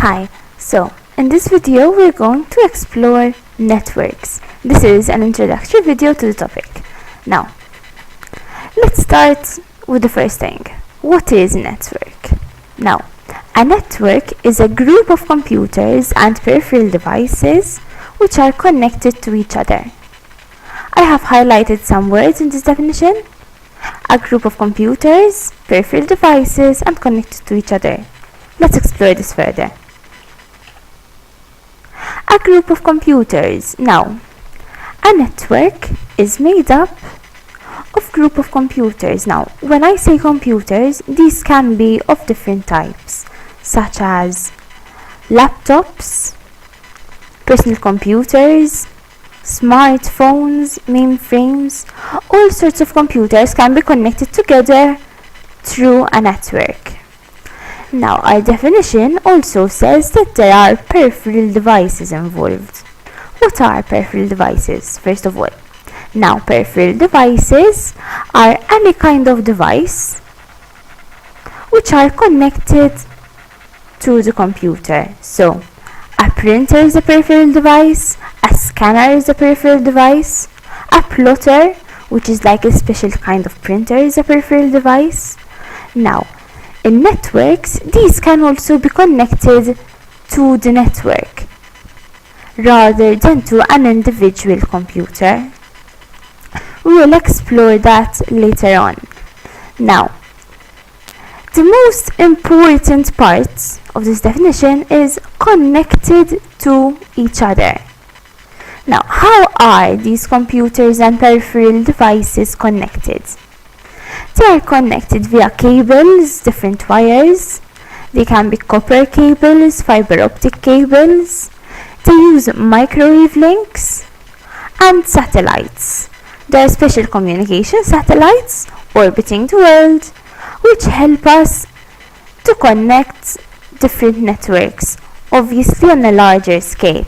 Hi, so in this video we're going to explore networks. This is an introductory video to the topic. Now, let's start with the first thing. What is a network? Now, a network is a group of computers and peripheral devices which are connected to each other. I have highlighted some words in this definition. A group of computers, peripheral devices, and connected to each other. Let's explore this further. A group of computers. Now, a network is made up of group of computers. Now, when I say computers, these can be of different types, such as laptops, personal computers, smartphones, mainframes. All sorts of computers can be connected together through a network. Now, our definition also says that there are peripheral devices involved. What are peripheral devices? First of all, now peripheral devices are any kind of device which are connected to the computer. So, a printer is a peripheral device, a scanner is a peripheral device, a plotter, which is like a special kind of printer, is a peripheral device. Now, in networks, these can also be connected to the network rather than to an individual computer. We will explore that later on. Now, the most important part of this definition is connected to each other. Now, how are these computers and peripheral devices connected? They are connected via cables, different wires. They can be copper cables, fiber optic cables. They use microwave links and satellites. There are special communication satellites orbiting the world which help us to connect different networks, obviously on a larger scale.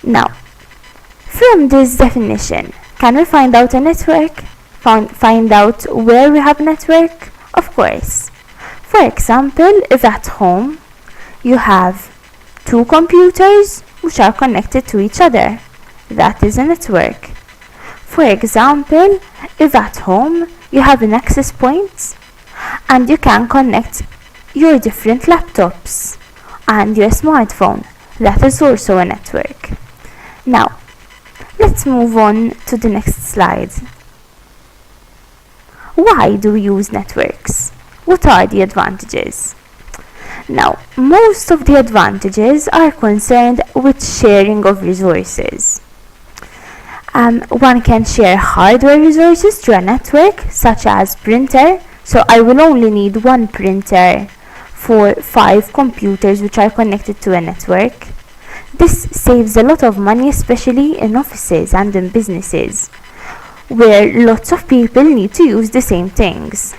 Now, from this definition, can we find out a network? Find out where we have a network? Of course. For example, if at home you have two computers which are connected to each other, that is a network. For example, if at home you have an access point and you can connect your different laptops and your smartphone, that is also a network. Now, let's move on to the next slide. Why do we use networks? What are the advantages? Now, most of the advantages are concerned with sharing of resources. One can share hardware resources through a network, such as printer. So I will only need one printer for 5 computers which are connected to a network. This saves a lot of money, especially in offices and in businesses, where lots of people need to use the same things.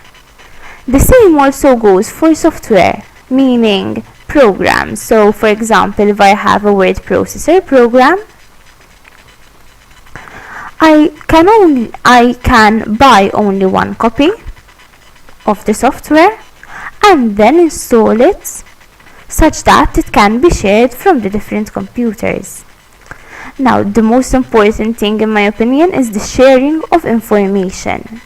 The same also goes for software, meaning programs. So for example, if I have a word processor program, I can buy only one copy of the software and then install it such that it can be shared from the different computers. Now, the most important thing in my opinion is the sharing of information.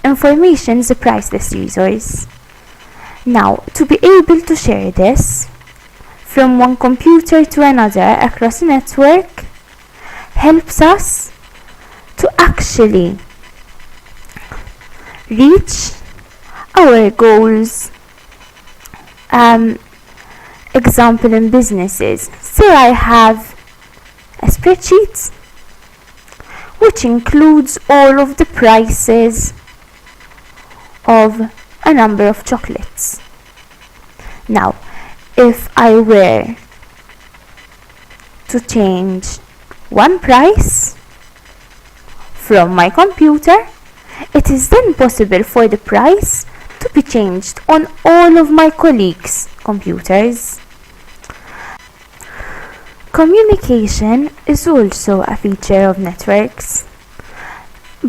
Information is a priceless resource. Now, to be able to share this from one computer to another across a network helps us to actually reach our goals. Example in businesses. Say I have a spreadsheet which includes all of the prices of a number of chocolates. Now, if I were to change one price from my computer, it is then possible for the price to be changed on all of my colleagues' computers. Communication is also a feature of networks.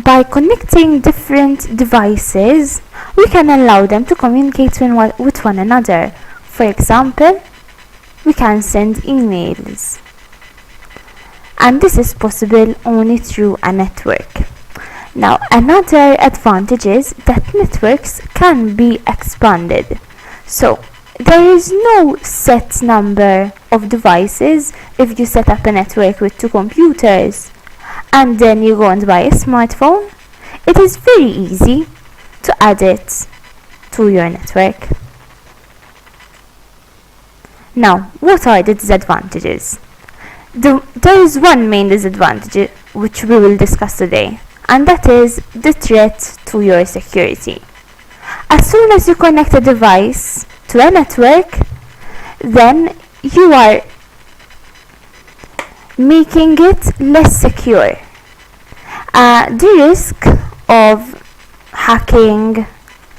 By connecting different devices, we can allow them to communicate with one another. For example, we can send emails, and this is possible only through a network. Now, another advantage is that networks can be expanded. So, there is no set number of devices. If you set up a network with 2 computers and then you go and buy a smartphone, it is very easy to add it to your network. Now, what are the disadvantages? There is one main disadvantage which we will discuss today, and that is the threat to your security. As soon as you connect a device to a network, then you are making it less secure. The risk of hacking,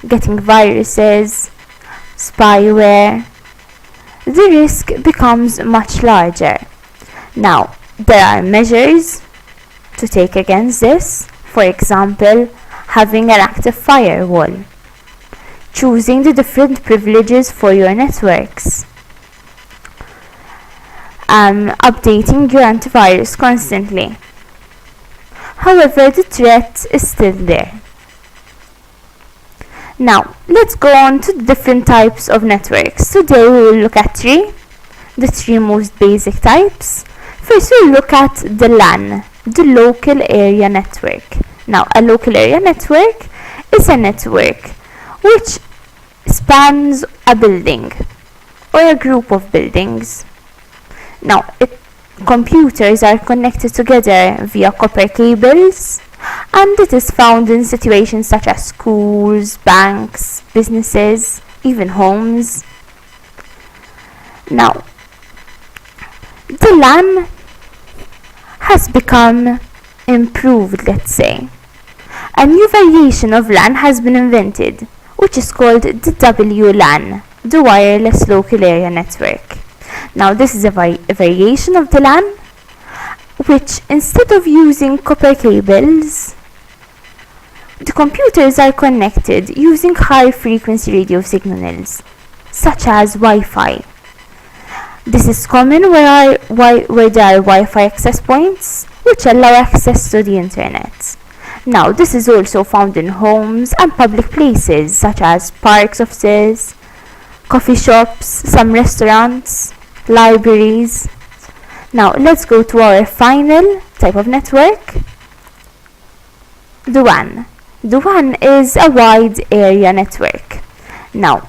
getting viruses, spyware, the risk becomes much larger. Now, there are measures to take against this. For example, having an active firewall, choosing the different privileges for your networks, updating your antivirus constantly. However, the threat is still there. Now, let's go on to the different types of networks. Today we will look at the three most basic types. First, we'll look at the LAN, the local area network. Now, a local area network is a network which spans a building or a group of buildings. Now, computers are connected together via copper cables, and it is found in situations such as schools, banks, businesses, even homes. Now, the LAN has become improved, let's say. A new variation of LAN has been invented, which is called the WLAN, the Wireless Local Area Network. Now, this is a variation of the LAN, which instead of using copper cables, the computers are connected using high frequency radio signals, such as Wi-Fi. This is common where there are Wi-Fi access points, which allow access to the internet. Now, this is also found in homes and public places, such as parks, offices, coffee shops, some restaurants, libraries. Now, let's go to our final type of network, the WAN. The WAN is a wide area network. Now,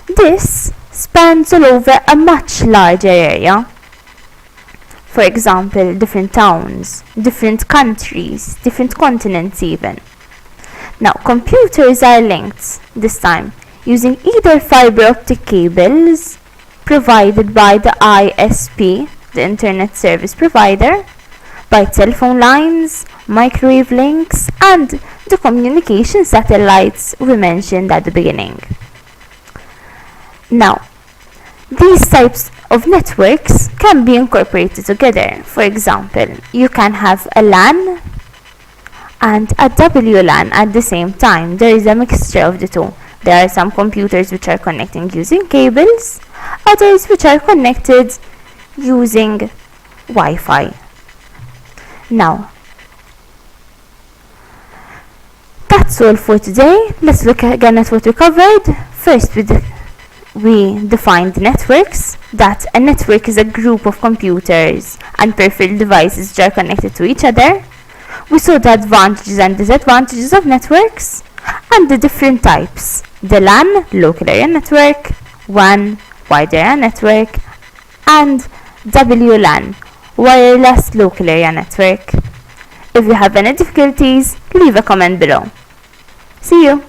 this spans all over a much larger area. For example, different towns, different countries, different continents even. Now, computers are linked, this time, using either fiber optic cables provided by the ISP, the Internet Service Provider, by telephone lines, microwave links, and the communication satellites we mentioned at the beginning. Now, these types of networks can be incorporated together. For example, you can have a LAN and a WLAN at the same time. There is a mixture of the two. There are some computers which are connecting using cables, others which are connected using Wi-Fi. Now, that's all for today. Let's look again at what we covered. First, we defined networks, that a network is a group of computers and peripheral devices which are connected to each other. We saw the advantages and disadvantages of networks and the different types: the LAN, local area network, WAN, wide area network, and WLAN, wireless local area network. If you have any difficulties, leave a comment below. See you!